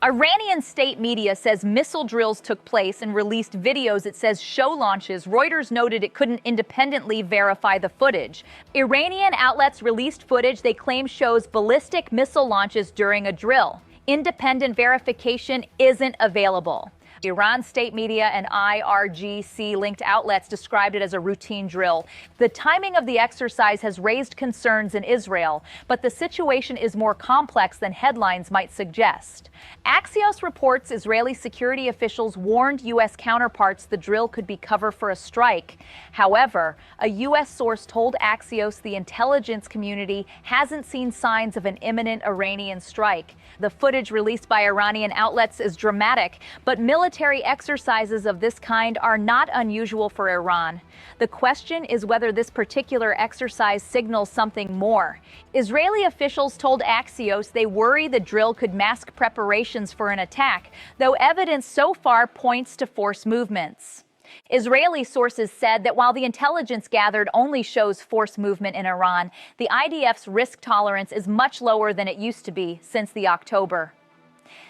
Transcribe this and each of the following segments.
Iranian state media says missile drills took place and released videos it says show launches. Reuters noted it couldn't independently verify the footage. Iranian outlets released footage they claim shows ballistic missile launches during a drill. Independent verification isn't available. Iran state media and IRGC-linked outlets described it as a routine drill. The timing of the exercise has raised concerns in Israel, but the situation is more complex than headlines might suggest. Axios reports Israeli security officials warned U.S. counterparts the drill could be cover for a strike. However, a U.S. source told Axios the intelligence community hasn't seen signs of an imminent Iranian strike. The footage released by Iranian outlets is dramatic, but military exercises of this kind are not unusual for Iran. The question is whether this particular exercise signals something more. Israeli officials told Axios they worry the drill could mask preparations for an attack, though evidence so far points to force movements. Israeli sources said that while the intelligence gathered only shows force movement in Iran, the IDF's risk tolerance is much lower than it used to be since the October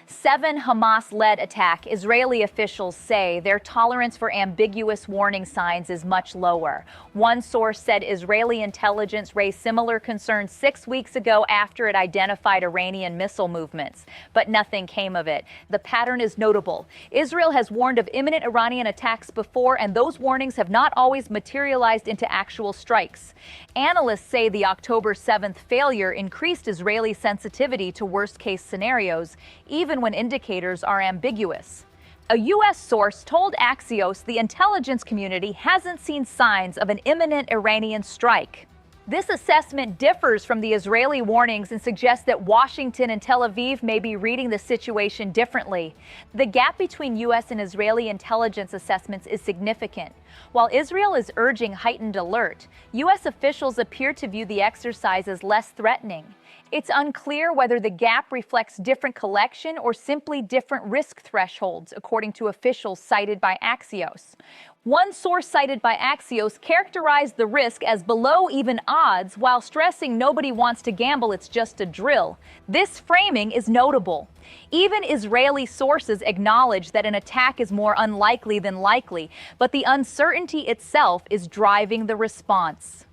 7 Hamas-led attack. Israeli officials say their tolerance for ambiguous warning signs is much lower. One source said Israeli intelligence raised similar concerns 6 weeks ago after it identified Iranian missile movements, but nothing came of it. The pattern is notable. Israel has warned of imminent Iranian attacks before, and those warnings have not always materialized into actual strikes. Analysts say the October 7th failure increased Israeli sensitivity to worst-case scenarios, even when indicators are ambiguous. A U.S. source told Axios the intelligence community hasn't seen signs of an imminent Iranian strike. This assessment differs from the Israeli warnings and suggests that Washington and Tel Aviv may be reading the situation differently. The gap between U.S. and Israeli intelligence assessments is significant. While Israel is urging heightened alert, U.S. officials appear to view the exercise as less threatening. It's unclear whether the gap reflects different collection or simply different risk thresholds, according to officials cited by Axios. One source cited by Axios characterized the risk as below even odds while stressing nobody wants to gamble, it's just a drill. This framing is notable. Even Israeli sources acknowledge that an attack is more unlikely than likely, but the uncertainty itself is driving the response.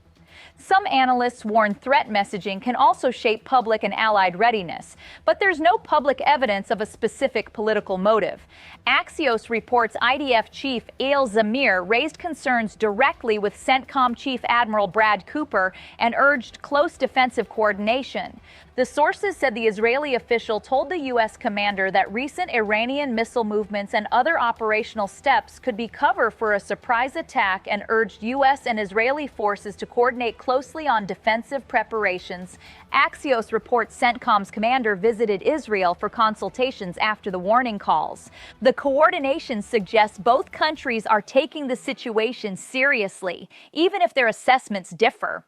Some analysts warn threat messaging can also shape public and allied readiness, but there's no public evidence of a specific political motive. Axios reports IDF Chief Eyal Zamir raised concerns directly with CENTCOM Chief Admiral Brad Cooper and urged close defensive coordination. The sources said the Israeli official told the U.S. commander that recent Iranian missile movements and other operational steps could be cover for a surprise attack and urged U.S. and Israeli forces to coordinate closely on defensive preparations. Axios reports CENTCOM's commander visited Israel for consultations after the warning calls. The coordination suggests both countries are taking the situation seriously, even if their assessments differ.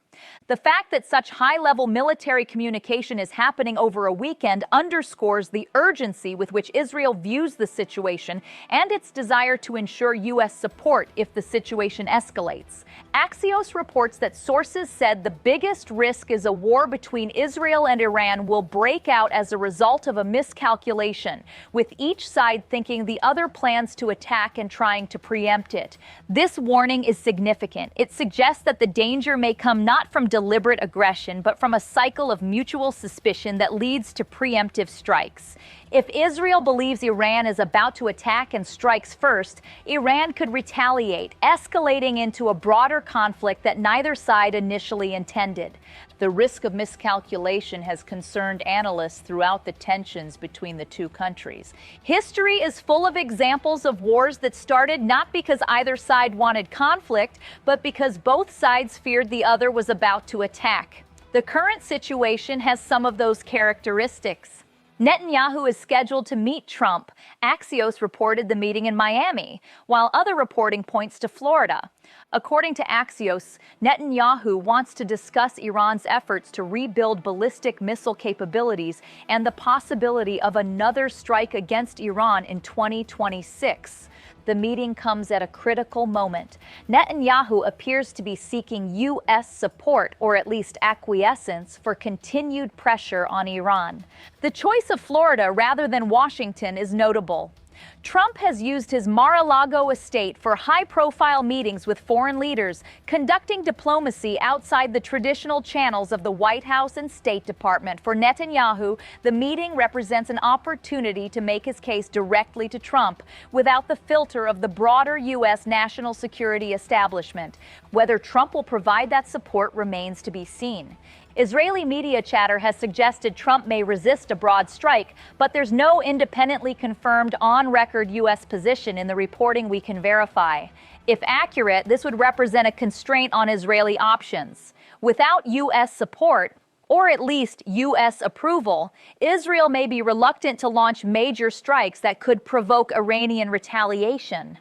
The fact that such high-level military communication is happening over a weekend underscores the urgency with which Israel views the situation and its desire to ensure U.S. support if the situation escalates. Axios reports that sources said the biggest risk is a war between Israel and Iran will break out as a result of a miscalculation, with each side thinking the other plans to attack and trying to preempt it. This warning is significant. It suggests that the danger may come not from deliberate aggression, but from a cycle of mutual suspicion that leads to preemptive strikes. If Israel believes Iran is about to attack and strikes first, Iran could retaliate, escalating into a broader conflict that neither side initially intended. The risk of miscalculation has concerned analysts throughout the tensions between the two countries. History is full of examples of wars that started not because either side wanted conflict, but because both sides feared the other was about to attack. The current situation has some of those characteristics. Netanyahu is scheduled to meet Trump. Axios reported the meeting in Miami, while other reporting points to Florida. According to Axios, Netanyahu wants to discuss Iran's efforts to rebuild ballistic missile capabilities and the possibility of another strike against Iran in 2026. The meeting comes at a critical moment. Netanyahu appears to be seeking U.S. support, or at least acquiescence, for continued pressure on Iran. The choice of Florida rather than Washington is notable. Trump has used his Mar-a-Lago estate for high-profile meetings with foreign leaders, conducting diplomacy outside the traditional channels of the White House and State Department. For Netanyahu, the meeting represents an opportunity to make his case directly to Trump, without the filter of the broader U.S. national security establishment. Whether Trump will provide that support remains to be seen. Israeli media chatter has suggested Trump may resist a broad strike, but there's no independently confirmed on-record U.S. position in the reporting we can verify. If accurate, this would represent a constraint on Israeli options. Without U.S. support, or at least U.S. approval, Israel may be reluctant to launch major strikes that could provoke Iranian retaliation.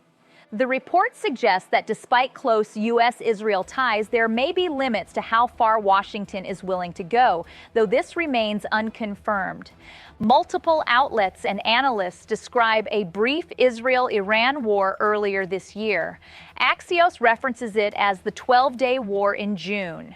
The report suggests that despite close U.S.-Israel ties, there may be limits to how far Washington is willing to go, though this remains unconfirmed. Multiple outlets and analysts describe a brief Israel-Iran war earlier this year. Axios references it as the 12-day war in June.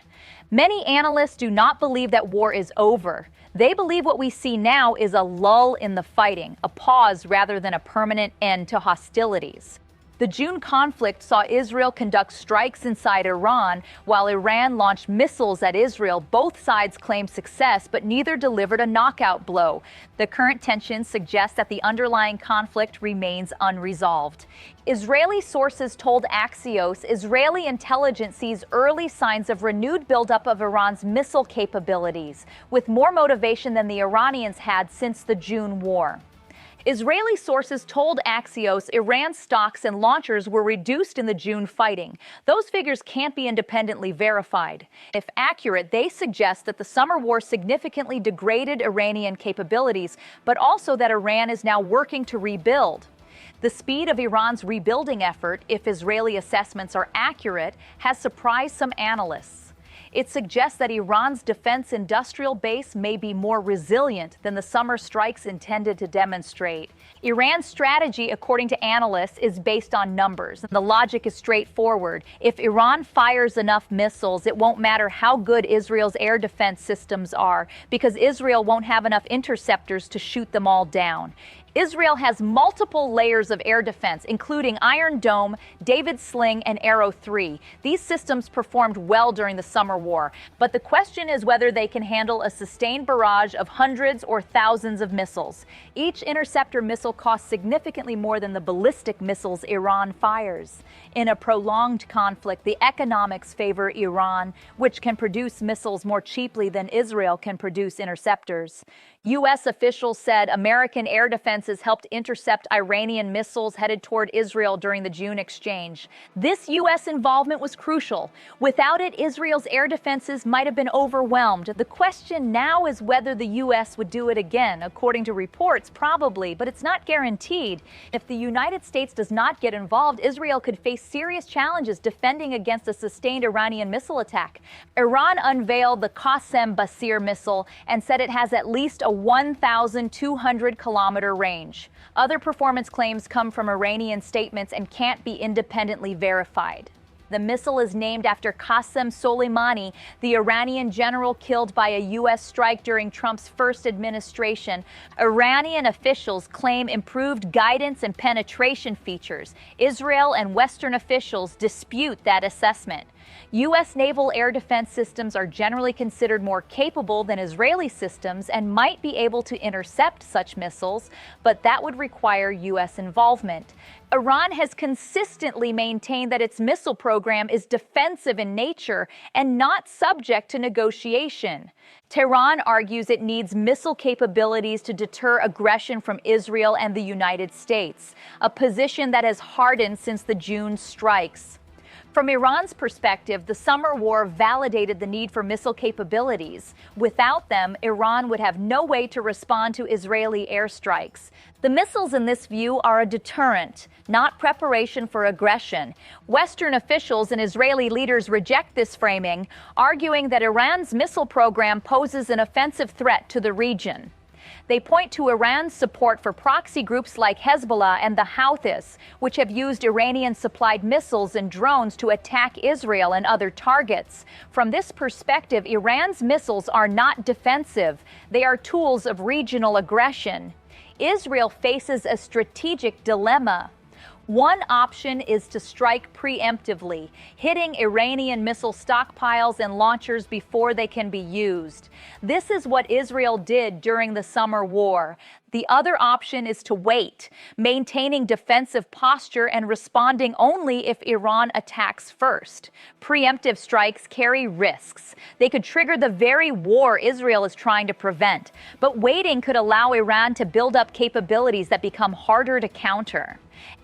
Many analysts do not believe that war is over. They believe what we see now is a lull in the fighting, a pause rather than a permanent end to hostilities. The June conflict saw Israel conduct strikes inside Iran, while Iran launched missiles at Israel. Both sides claimed success, but neither delivered a knockout blow. The current tensions suggest that the underlying conflict remains unresolved. Israeli sources told Axios Israeli intelligence sees early signs of renewed buildup of Iran's missile capabilities, with more motivation than the Iranians had since the June war. Israeli sources told Axios Iran's stocks and launchers were reduced in the June fighting. Those figures can't be independently verified. If accurate, they suggest that the summer war significantly degraded Iranian capabilities, but also that Iran is now working to rebuild. The speed of Iran's rebuilding effort, if Israeli assessments are accurate, has surprised some analysts. It suggests that Iran's defense industrial base may be more resilient than the summer strikes intended to demonstrate. Iran's strategy, according to analysts, is based on numbers. The logic is straightforward. If Iran fires enough missiles, it won't matter how good Israel's air defense systems are, because Israel won't have enough interceptors to shoot them all down. Israel has multiple layers of air defense, including Iron Dome, David's Sling, and Arrow 3. These systems performed well during the summer war, but the question is whether they can handle a sustained barrage of hundreds or thousands of missiles. Each interceptor missile costs significantly more than the ballistic missiles Iran fires. In a prolonged conflict, the economics favor Iran, which can produce missiles more cheaply than Israel can produce interceptors. U.S. officials said American air defenses helped intercept Iranian missiles headed toward Israel during the June exchange. This U.S. involvement was crucial. Without it, Israel's air defenses might have been overwhelmed. The question now is whether the U.S. would do it again. According to reports, probably, but it's not guaranteed. If the United States does not get involved, Israel could face serious challenges defending against a sustained Iranian missile attack. Iran unveiled the Qasem-Basir missile and said it has at least a 1,200-kilometer range. Other performance claims come from Iranian statements and can't be independently verified. The missile is named after Qasem Soleimani, the Iranian general killed by a U.S. strike during Trump's first administration. Iranian officials claim improved guidance and penetration features. Israel and Western officials dispute that assessment. U.S. naval air defense systems are generally considered more capable than Israeli systems and might be able to intercept such missiles, but that would require U.S. involvement. Iran has consistently maintained that its missile program is defensive in nature and not subject to negotiation. Tehran argues it needs missile capabilities to deter aggression from Israel and the United States, a position that has hardened since the June strikes. From Iran's perspective, the summer war validated the need for missile capabilities. Without them, Iran would have no way to respond to Israeli airstrikes. The missiles, in this view, are a deterrent, not preparation for aggression. Western officials and Israeli leaders reject this framing, arguing that Iran's missile program poses an offensive threat to the region. They point to Iran's support for proxy groups like Hezbollah and the Houthis, which have used Iranian-supplied missiles and drones to attack Israel and other targets. From this perspective, Iran's missiles are not defensive. They are tools of regional aggression. Israel faces a strategic dilemma. One option is to strike preemptively, hitting Iranian missile stockpiles and launchers before they can be used. This is what Israel did during the summer war. The other option is to wait, maintaining defensive posture and responding only if Iran attacks first. Preemptive strikes carry risks. They could trigger the very war Israel is trying to prevent. But waiting could allow Iran to build up capabilities that become harder to counter.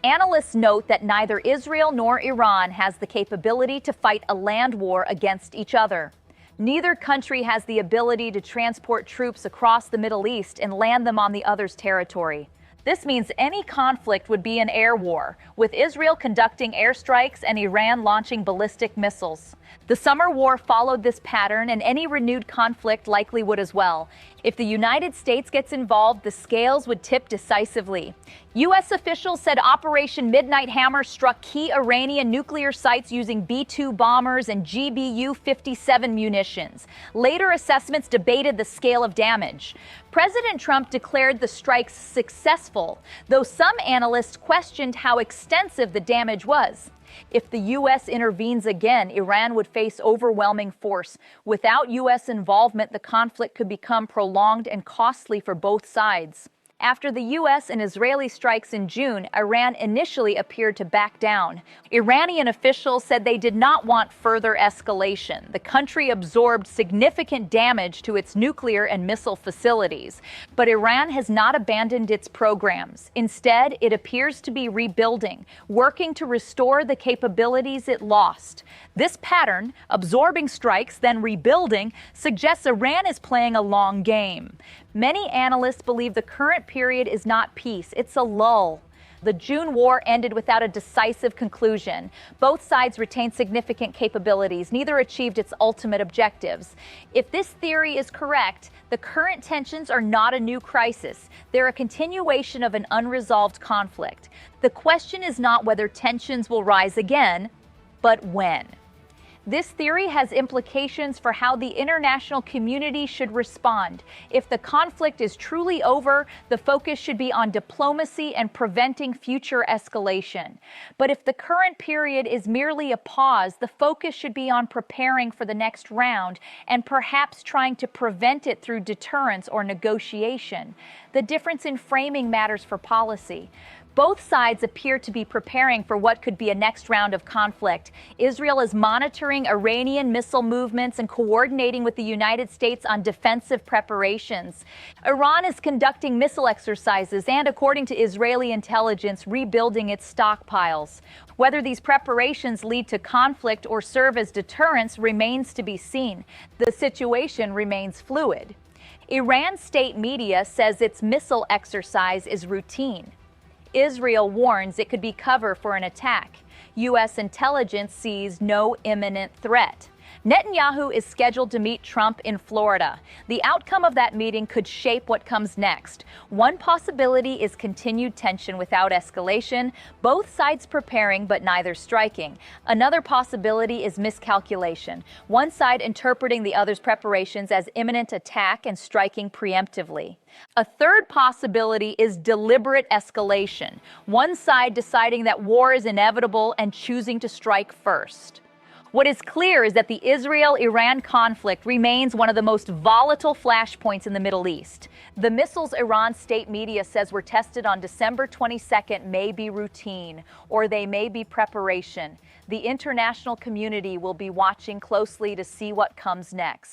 Analysts note that neither Israel nor Iran has the capability to fight a land war against each other. Neither country has the ability to transport troops across the Middle East and land them on the other's territory. This means any conflict would be an air war, with Israel conducting airstrikes and Iran launching ballistic missiles. The summer war followed this pattern, and any renewed conflict likely would as well. If the United States gets involved, the scales would tip decisively. U.S. officials said Operation Midnight Hammer struck key Iranian nuclear sites using B-2 bombers and GBU-57 munitions. Later assessments debated the scale of damage. President Trump declared the strikes successful, though some analysts questioned how extensive the damage was. If the U.S. intervenes again, Iran would face overwhelming force. Without U.S. involvement, the conflict could become prolonged and costly for both sides. After the U.S. and Israeli strikes in June, Iran initially appeared to back down. Iranian officials said they did not want further escalation. The country absorbed significant damage to its nuclear and missile facilities. But Iran has not abandoned its programs. Instead, it appears to be rebuilding, working to restore the capabilities it lost. This pattern, absorbing strikes, then rebuilding, suggests Iran is playing a long game. Many analysts believe the current period is not peace, it's a lull. The June war ended without a decisive conclusion. Both sides retained significant capabilities. Neither achieved its ultimate objectives. If this theory is correct, the current tensions are not a new crisis. They're a continuation of an unresolved conflict. The question is not whether tensions will rise again, but when. This theory has implications for how the international community should respond. If the conflict is truly over, the focus should be on diplomacy and preventing future escalation. But if the current period is merely a pause, the focus should be on preparing for the next round and perhaps trying to prevent it through deterrence or negotiation. The difference in framing matters for policy. Both sides appear to be preparing for what could be a next round of conflict. Israel is monitoring Iranian missile movements and coordinating with the United States on defensive preparations. Iran is conducting missile exercises and, according to Israeli intelligence, rebuilding its stockpiles. Whether these preparations lead to conflict or serve as deterrence remains to be seen. The situation remains fluid. Iran's state media says its missile exercise is routine. Israel warns it could be cover for an attack. U.S. intelligence sees no imminent threat. Netanyahu is scheduled to meet Trump in Florida. The outcome of that meeting could shape what comes next. One possibility is continued tension without escalation, both sides preparing but neither striking. Another possibility is miscalculation, one side interpreting the other's preparations as imminent attack and striking preemptively. A third possibility is deliberate escalation, one side deciding that war is inevitable and choosing to strike first. What is clear is that the Israel-Iran conflict remains one of the most volatile flashpoints in the Middle East. The missiles Iran state media says were tested on December 22nd may be routine, or they may be preparation. The international community will be watching closely to see what comes next.